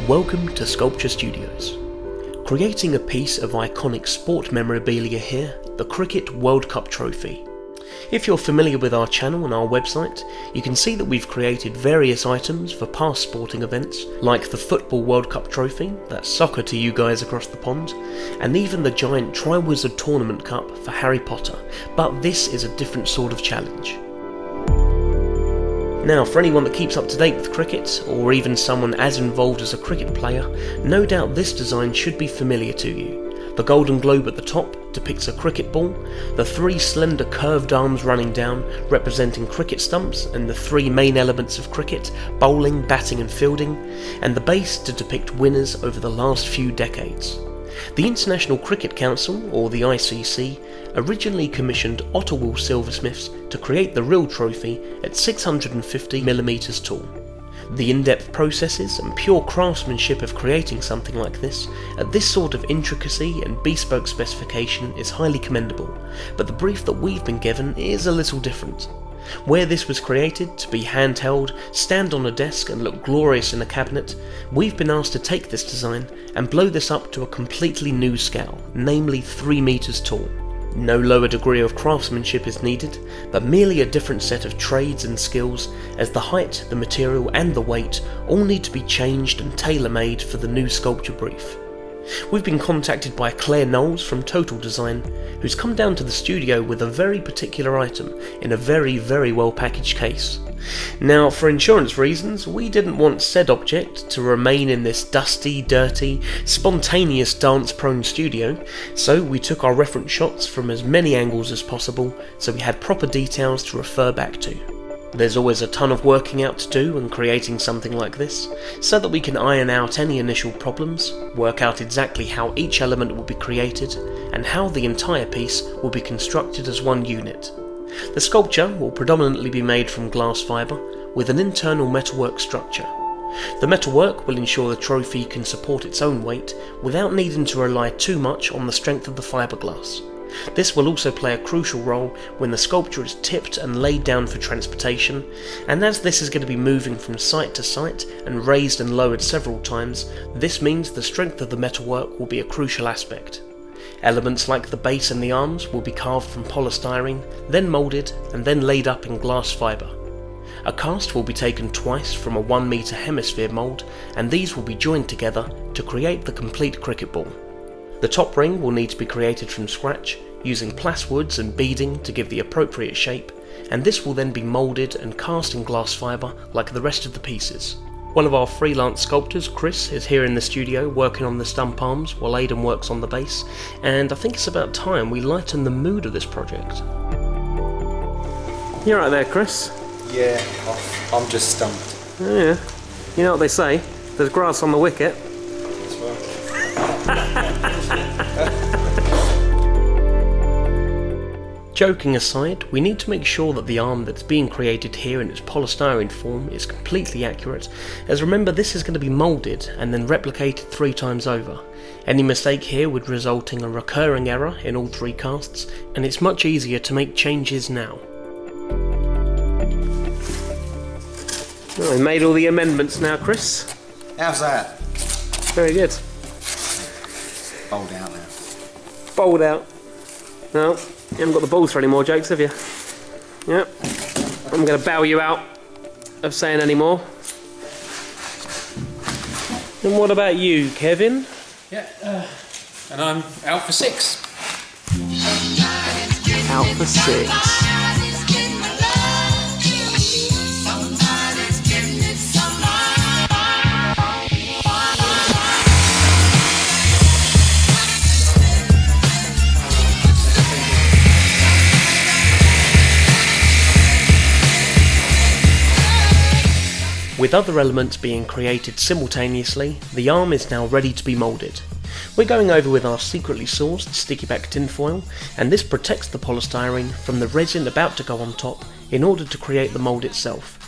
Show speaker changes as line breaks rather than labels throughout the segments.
Welcome to Sculpture Studios. Creating a piece of iconic sport memorabilia here, the Cricket World Cup trophy. If you're familiar with our channel and our website, you can see that we've created various items for past sporting events, like the Football World Cup trophy, that's soccer to you guys across the pond, and even the giant Triwizard Tournament Cup for Harry Potter, but this is a different sort of challenge. Now, for anyone that keeps up to date with cricket, or even someone as involved as a cricket player, no doubt this design should be familiar to you. The golden globe at the top depicts a cricket ball, the three slender curved arms running down representing cricket stumps and the three main elements of cricket, bowling, batting and fielding, and the base to depict winners over the last few decades. The International Cricket Council, or the ICC, originally commissioned Ottawell silversmiths to create the real trophy at 650mm tall. The in-depth processes and pure craftsmanship of creating something like this, at this sort of intricacy and bespoke specification, is highly commendable, but the brief that we've been given is a little different. Where this was created to be handheld, stand on a desk and look glorious in a cabinet, we've been asked to take this design and blow this up to a completely new scale, namely 3 meters tall. No lower degree of craftsmanship is needed, but merely a different set of trades and skills, as the height, the material and the weight all need to be changed and tailor-made for the new sculpture brief. We've been contacted by Claire Knowles from Total Design, who's come down to the studio with a very particular item in a very well packaged case. Now, for insurance reasons, we didn't want said object to remain in this dusty, dirty, spontaneous dance-prone studio, so we took our reference shots from as many angles as possible so we had proper details to refer back to. There's always a ton of working out to do when creating something like this, so that we can iron out any initial problems, work out exactly how each element will be created, and how the entire piece will be constructed as one unit. The sculpture will predominantly be made from glass fibre, with an internal metalwork structure. The metalwork will ensure the trophy can support its own weight without needing to rely too much on the strength of the fiberglass. This will also play a crucial role when the sculpture is tipped and laid down for transportation, and as this is going to be moving from site to site and raised and lowered several times, this means the strength of the metalwork will be a crucial aspect. Elements like the base and the arms will be carved from polystyrene, then moulded and then laid up in glass fibre. A cast will be taken twice from a 1 metre hemisphere mould, and these will be joined together to create the complete cricket ball. The top ring will need to be created from scratch, using plaswoods and beading to give the appropriate shape, and this will then be moulded and cast in glass fibre like the rest of the pieces. One of our freelance sculptors, Chris, is here in the studio working on the stump arms while Aden works on the base, and I think it's about time we lighten the mood of this project. You right there, Chris?
Yeah, I'm just stumped.
Oh, yeah. You know what they say, there's grass on the wicket.
That's right.
Joking aside, we need to make sure that the arm that's being created here in its polystyrene form is completely accurate, as remember this is going to be moulded and then replicated 3 times over. Any mistake here would result in a recurring error in all 3 casts, and it's much easier to make changes now. I made all the amendments now, Chris.
How's that?
Very good.
Fold out now.
Bowled out. No, you haven't got the balls for any more jokes, have you? Yep. I'm going to bow you out of saying any more. And what about you, Kevin?
Yeah, and I'm out for 6.
Out for 6. With other elements being created simultaneously, the arm is now ready to be moulded. We're going over with our secretly sourced sticky back tinfoil, and this protects the polystyrene from the resin about to go on top in order to create the mould itself.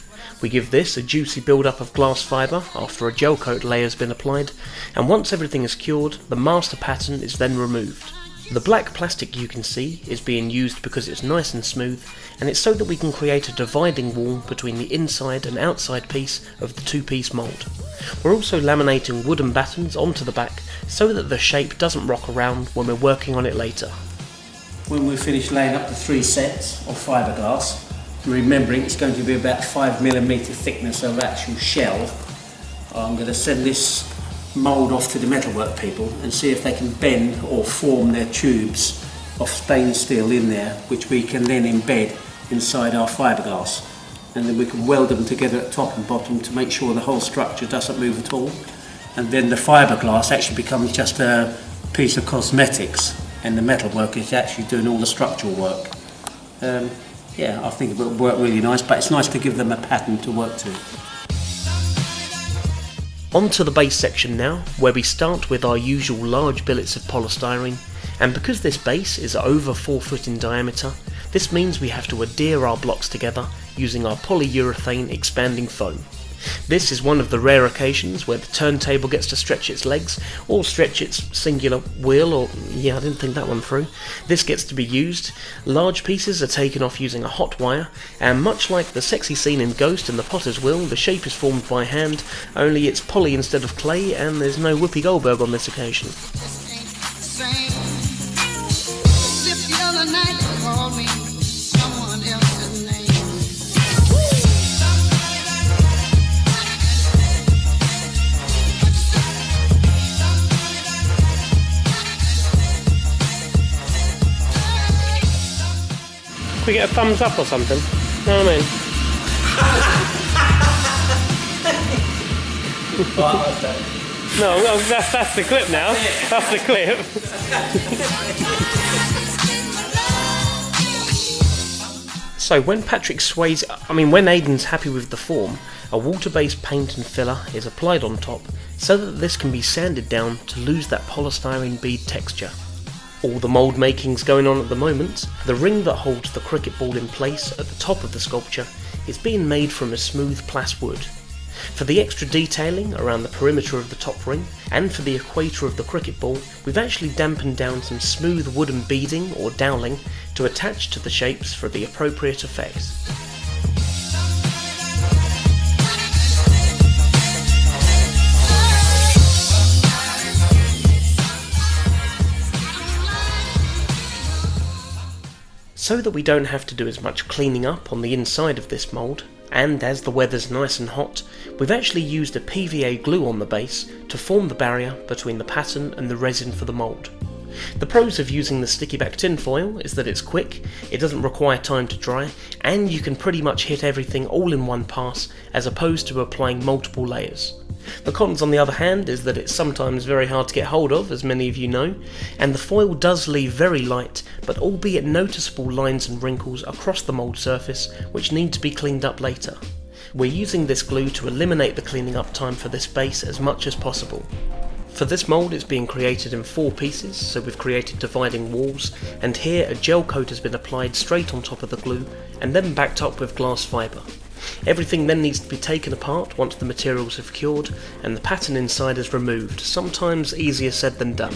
We give this a juicy build-up of glass fibre after a gel coat layer has been applied, and once everything is cured, the master pattern is then removed. The black plastic you can see is being used because it's nice and smooth, and it's so that we can create a dividing wall between the inside and outside piece of the 2-piece mould. We're also laminating wooden battens onto the back so that the shape doesn't rock around when we're working on it later.
When we finish laying up the 3 sets of fiberglass, remembering it's going to be about 5mm thickness of actual shell, I'm going to send this mould off to the metalwork people and see if they can bend or form their tubes of stained steel in there, which we can then embed inside our fiberglass, and then we can weld them together at top and bottom to make sure the whole structure doesn't move at all, and then the fiberglass actually becomes just a piece of cosmetics and the metalwork is actually doing all the structural work. Yeah, I think it will work really nice, but it's nice to give them a pattern to work to.
On to the base section now, where we start with our usual large billets of polystyrene, and because this base is over 4 foot in diameter, this means we have to adhere our blocks together using our polyurethane expanding foam. This is one of the rare occasions where the turntable gets to stretch its legs, or stretch its singular wheel, or yeah, I didn't think that one through. This gets to be used. Large pieces are taken off using a hot wire, and much like the sexy scene in Ghost and the Potter's Wheel, the shape is formed by hand, only it's poly instead of clay, and there's no Whoopi Goldberg on this occasion. We get a thumbs up or something? Know what I mean? No, well, that's the clip now. That's the clip. So when Patrick sways, when Aden's happy with the form, a water-based paint and filler is applied on top so that this can be sanded down to lose that polystyrene bead texture. All the mould making's going on at the moment. The ring that holds the cricket ball in place at the top of the sculpture is being made from a smooth plas wood. For the extra detailing around the perimeter of the top ring, and for the equator of the cricket ball, we've actually dampened down some smooth wooden beading or doweling to attach to the shapes for the appropriate effect. So that we don't have to do as much cleaning up on the inside of this mould, and as the weather's nice and hot, we've actually used a PVA glue on the base to form the barrier between the pattern and the resin for the mould. The pros of using the sticky back tin foil is that it's quick, it doesn't require time to dry, and you can pretty much hit everything all in one pass as opposed to applying multiple layers. The cons, on the other hand, is that it's sometimes very hard to get hold of, as many of you know, and the foil does leave very light, but albeit noticeable lines and wrinkles across the mould surface, which need to be cleaned up later. We're using this glue to eliminate the cleaning up time for this base as much as possible. For this mould, it's being created in 4 pieces, so we've created dividing walls, and here a gel coat has been applied straight on top of the glue, and then backed up with glass fibre. Everything then needs to be taken apart once the materials have cured and the pattern inside is removed, sometimes easier said than done.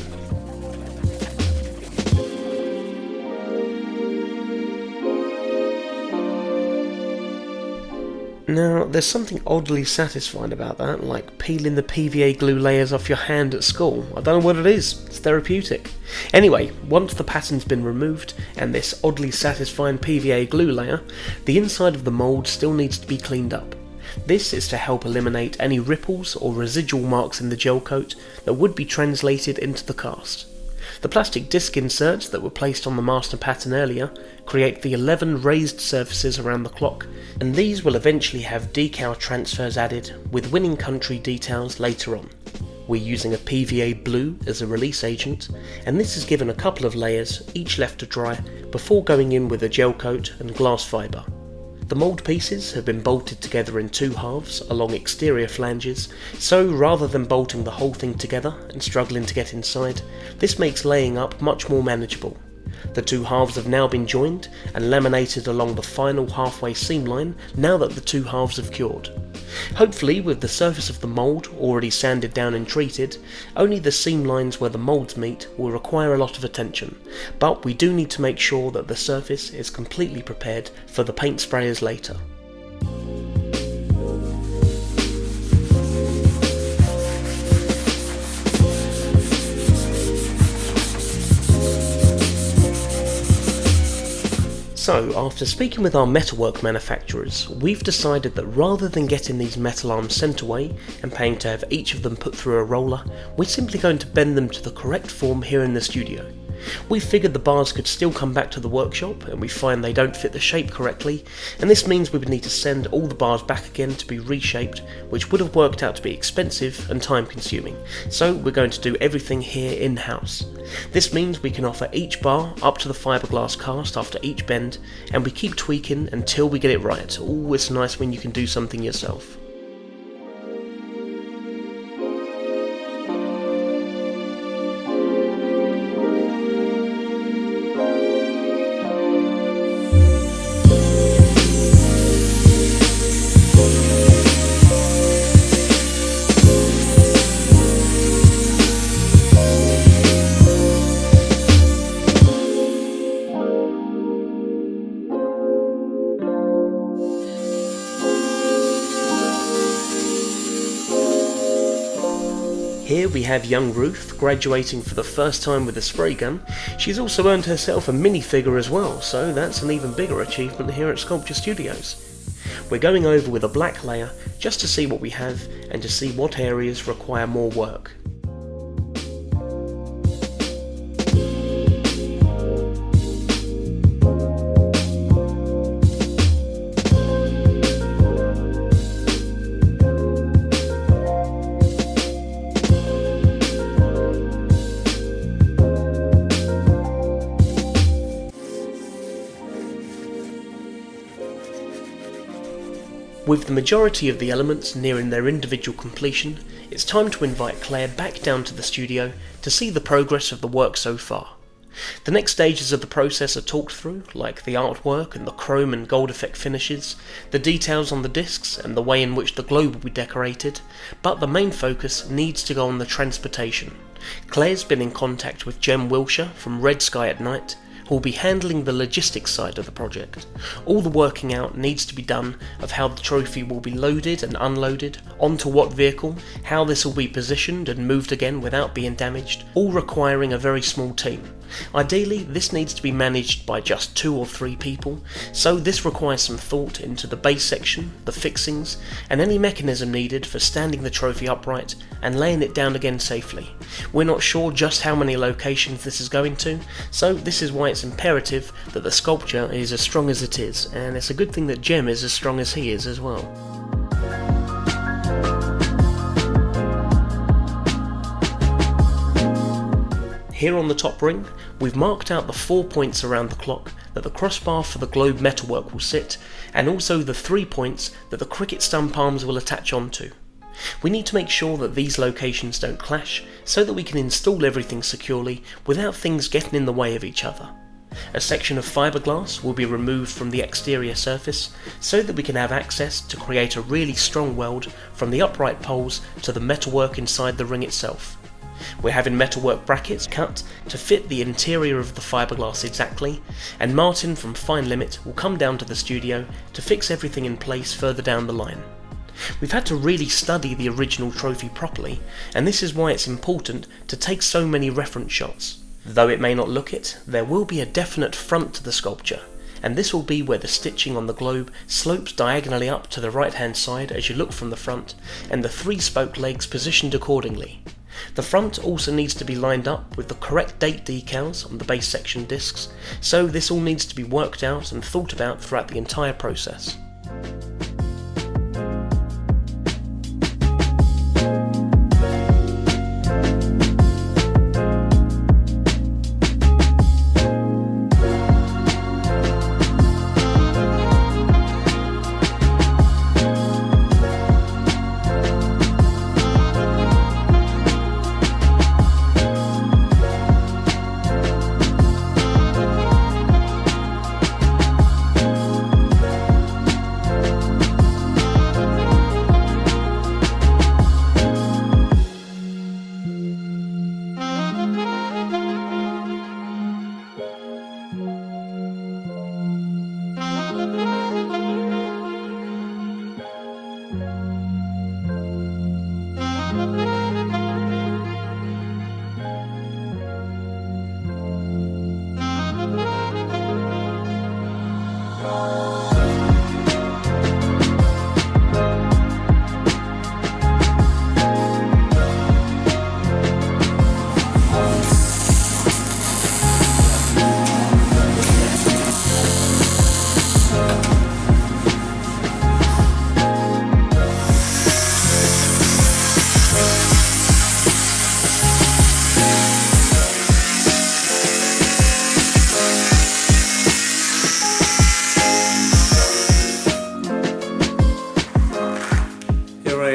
Now, there's something oddly satisfying about that, like peeling the PVA glue layers off your hand at school. I don't know what it is, it's therapeutic. Anyway, once the pattern's been removed, and this oddly satisfying PVA glue layer, the inside of the mould still needs to be cleaned up. This is to help eliminate any ripples or residual marks in the gel coat that would be translated into the cast. The plastic disc inserts that were placed on the master pattern earlier create the 11 raised surfaces around the clock, and these will eventually have decal transfers added with winning country details later on. We're using a PVA blue as a release agent, and this is given a couple of layers, each left to dry, before going in with a gel coat and glass fibre. The mould pieces have been bolted together in 2 halves along exterior flanges, so rather than bolting the whole thing together and struggling to get inside, this makes laying up much more manageable. The 2 halves have now been joined and laminated along the final halfway seam line now that the 2 halves have cured. Hopefully, with the surface of the mould already sanded down and treated, only the seam lines where the moulds meet will require a lot of attention, but we do need to make sure that the surface is completely prepared for the paint sprayers later. So, after speaking with our metalwork manufacturers, we've decided that rather than getting these metal arms sent away and paying to have each of them put through a roller, we're simply going to bend them to the correct form here in the studio. We figured the bars could still come back to the workshop and we find they don't fit the shape correctly, and this means we would need to send all the bars back again to be reshaped, which would have worked out to be expensive and time consuming, so we're going to do everything here in-house. This means we can offer each bar up to the fiberglass cast after each bend, and we keep tweaking until we get it right. Always nice when you can do something yourself. Here we have young Ruth graduating for the first time with a spray gun. She's also earned herself a minifigure as well, so that's an even bigger achievement here at Sculpture Studios. We're going over with a black layer just to see what we have and to see what areas require more work. With the majority of the elements nearing their individual completion, it's time to invite Claire back down to the studio to see the progress of the work so far. The next stages of the process are talked through, like the artwork and the chrome and gold effect finishes, the details on the discs and the way in which the globe will be decorated, but the main focus needs to go on the transportation. Claire's been in contact with Jem Wilshire from Red Sky at Night, who will be handling the logistics side of the project. All the working out needs to be done of how the trophy will be loaded and unloaded, onto what vehicle, how this will be positioned and moved again without being damaged, all requiring a very small team. Ideally, this needs to be managed by just 2 or 3 people, so this requires some thought into the base section, the fixings, and any mechanism needed for standing the trophy upright and laying it down again safely. We're not sure just how many locations this is going to, so this is why it's imperative that the sculpture is as strong as it is, and it's a good thing that Jem is as strong as he is as well. Here on the top ring, we've marked out the 4 points around the clock that the crossbar for the globe metalwork will sit, and also the 3 points that the cricket stump arms will attach onto. We need to make sure that these locations don't clash, so that we can install everything securely without things getting in the way of each other. A section of fiberglass will be removed from the exterior surface, so that we can have access to create a really strong weld from the upright poles to the metalwork inside the ring itself. We're having metalwork brackets cut to fit the interior of the fiberglass exactly, and Martin from Fine Limit will come down to the studio to fix everything in place further down the line. We've had to really study the original trophy properly, and this is why it's important to take so many reference shots. Though it may not look it, there will be a definite front to the sculpture, and this will be where the stitching on the globe slopes diagonally up to the right hand side as you look from the front, and the 3 spoke legs positioned accordingly. The front also needs to be lined up with the correct date decals on the base section discs, so this all needs to be worked out and thought about throughout the entire process.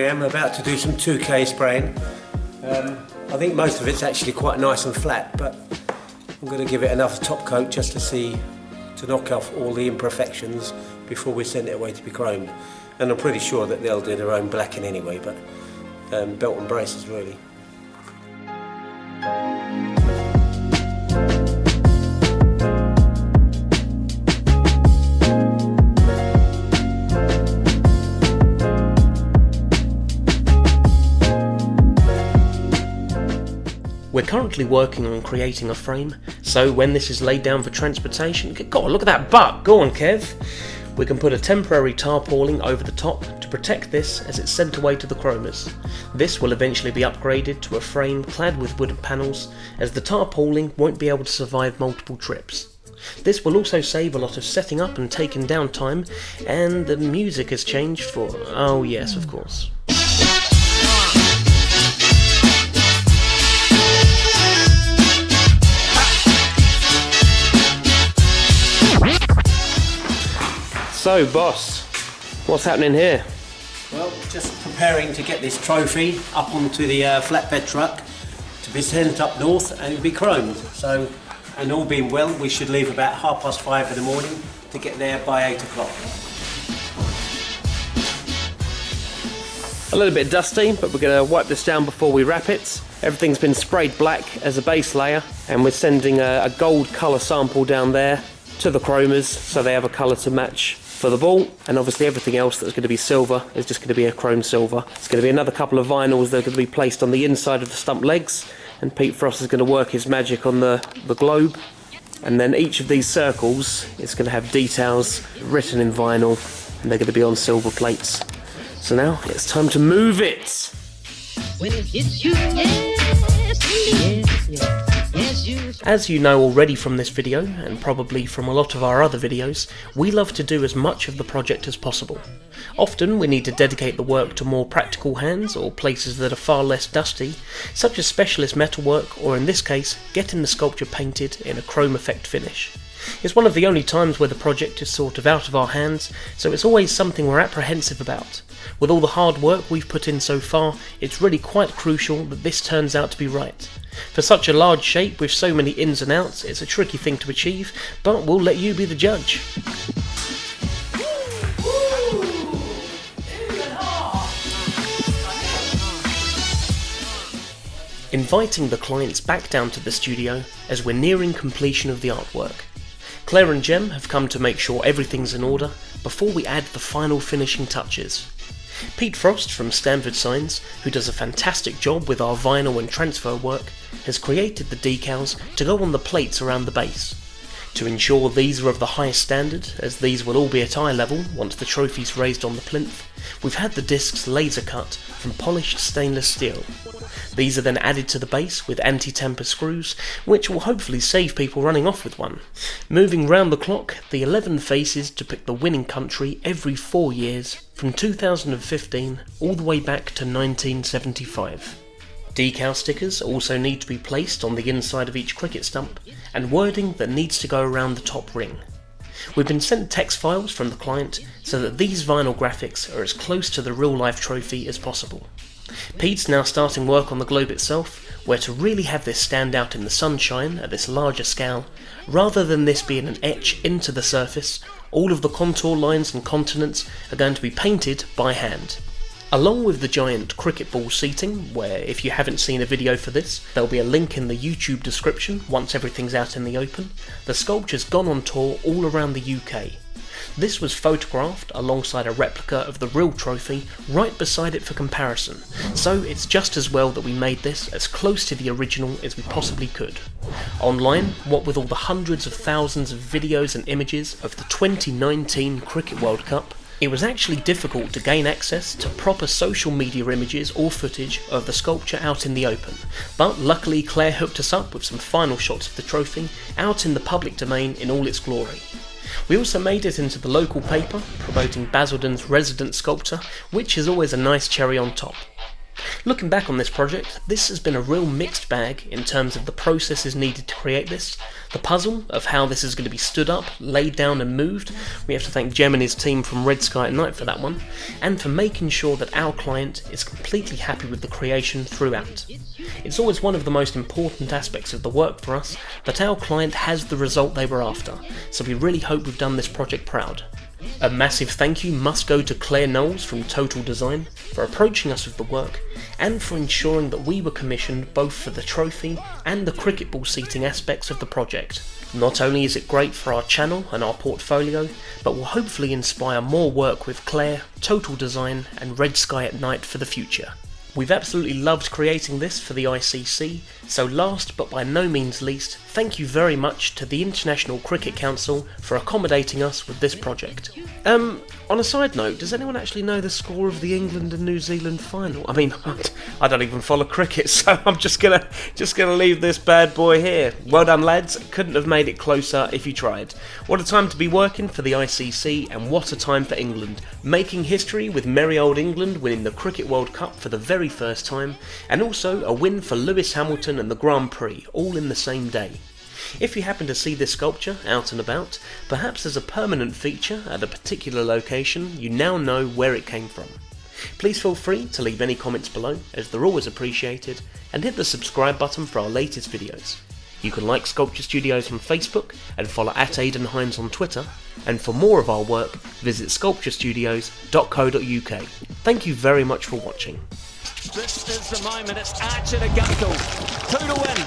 am about to do some 2K spraying. I think most of it's actually quite nice and flat, but I'm going to give it another top coat just to knock off all the imperfections before we send it away to be chromed. And I'm pretty sure that they'll do their own blacking anyway, but belt and braces really.
We're currently working on creating a frame, so when this is laid down for transportation, God, look at that butt, go on Kev! We can put a temporary tarpauling over the top to protect this as it's sent away to the chromers. This will eventually be upgraded to a frame clad with wooden panels, as the tarpauling won't be able to survive multiple trips. This will also save a lot of setting up and taking down time, and the music has changed for, oh yes, of course. So, boss, what's happening here?
Well, just preparing to get this trophy up onto the flatbed truck to be sent up north and be chromed. So, and all being well, we should leave about 5:30 in the morning to get there by 8 o'clock.
A little bit dusty, but we're going to wipe this down before we wrap it. Everything's been sprayed black as a base layer, and we're sending a gold colour sample down there to the chromers so they have a colour to match for the ball, and obviously everything else that's going to be silver is just going to be a chrome silver. It's going to be another couple of vinyls that are going to be placed on the inside of the stump legs, and Pete Frost is going to work his magic on the globe, and then each of these circles is going to have details written in vinyl, and they're going to be on silver plates. So now it's time to move it!
When it hits you, yes.
As you know already from this video, and probably from a lot of our other videos, we love to do as much of the project as possible. Often we need to dedicate the work to more practical hands or places that are far less dusty, such as specialist metalwork, or in this case, getting the sculpture painted in a chrome effect finish. It's one of the only times where the project is sort of out of our hands, so it's always something we're apprehensive about. With all the hard work we've put in so far, it's really quite crucial that this turns out to be right. For such a large shape with so many ins and outs, it's a tricky thing to achieve, but we'll let you be the judge. Inviting the clients back down to the studio as we're nearing completion of the artwork. Claire and Jem have come to make sure everything's in order before we add the final finishing touches. Pete Frost from Stanford Signs, who does a fantastic job with our vinyl and transfer work, has created the decals to go on the plates around the base. To ensure these are of the highest standard, as these will all be at eye level once the trophy's raised on the plinth, we've had the discs laser cut from polished stainless steel. These are then added to the base with anti-tamper screws, which will hopefully save people running off with one. Moving round the clock, the 11 faces depict the winning country every 4 years, from 2015 all the way back to 1975. Decal stickers also need to be placed on the inside of each cricket stump, and wording that needs to go around the top ring. We've been sent text files from the client so that these vinyl graphics are as close to the real-life trophy as possible. Pete's now starting work on the globe itself, where to really have this stand out in the sunshine at this larger scale, rather than this being an etch into the surface, all of the contour lines and continents are going to be painted by hand. Along with the giant cricket ball seating, where if you haven't seen a video for this, there'll be a link in the YouTube description once everything's out in the open, the sculpture's gone on tour all around the UK. This was photographed alongside a replica of the real trophy right beside it for comparison, so it's just as well that we made this as close to the original as we possibly could. Online, what with all the hundreds of thousands of videos and images of the 2019 Cricket World Cup, it was actually difficult to gain access to proper social media images or footage of the sculpture out in the open, but luckily Claire hooked us up with some final shots of the trophy out in the public domain in all its glory. We also made it into the local paper, promoting Basildon's resident sculptor, which is always a nice cherry on top. Looking back on this project, this has been a real mixed bag in terms of the processes needed to create this, the puzzle of how this is going to be stood up, laid down and moved. We have to thank Jem and his team from Red Sky at Night for that one, and for making sure that our client is completely happy with the creation throughout. It's always one of the most important aspects of the work for us that our client has the result they were after, so we really hope we've done this project proud. A massive thank you must go to Claire Knowles from Total Design for approaching us with the work and for ensuring that we were commissioned both for the trophy and the cricket ball seating aspects of the project. Not only is it great for our channel and our portfolio, but will hopefully inspire more work with Claire, Total Design and Red Sky at Night for the future. We've absolutely loved creating this for the ICC, so last but by no means least, thank you very much to the International Cricket Council for accommodating us with this project. On a side note, does anyone actually know the score of the England and New Zealand final? I mean, I don't even follow cricket, so I'm just gonna leave this bad boy here. Well done, lads. Couldn't have made it closer if you tried. What a time to be working for the ICC, and what a time for England. Making history with merry old England winning the Cricket World Cup for the very first time, and also a win for Lewis Hamilton and the Grand Prix, all in the same day. If you happen to see this sculpture out and about, perhaps as a permanent feature at a particular location, you now know where it came from. Please feel free to leave any comments below, as they're always appreciated, and hit the subscribe button for our latest videos. You can like Sculpture Studios on Facebook and follow @Aden Hynes on Twitter, and for more of our work, visit sculpturestudios.co.uk. Thank you very much for watching.
This is the moment, it's Archer to Gutkel, 2 to win.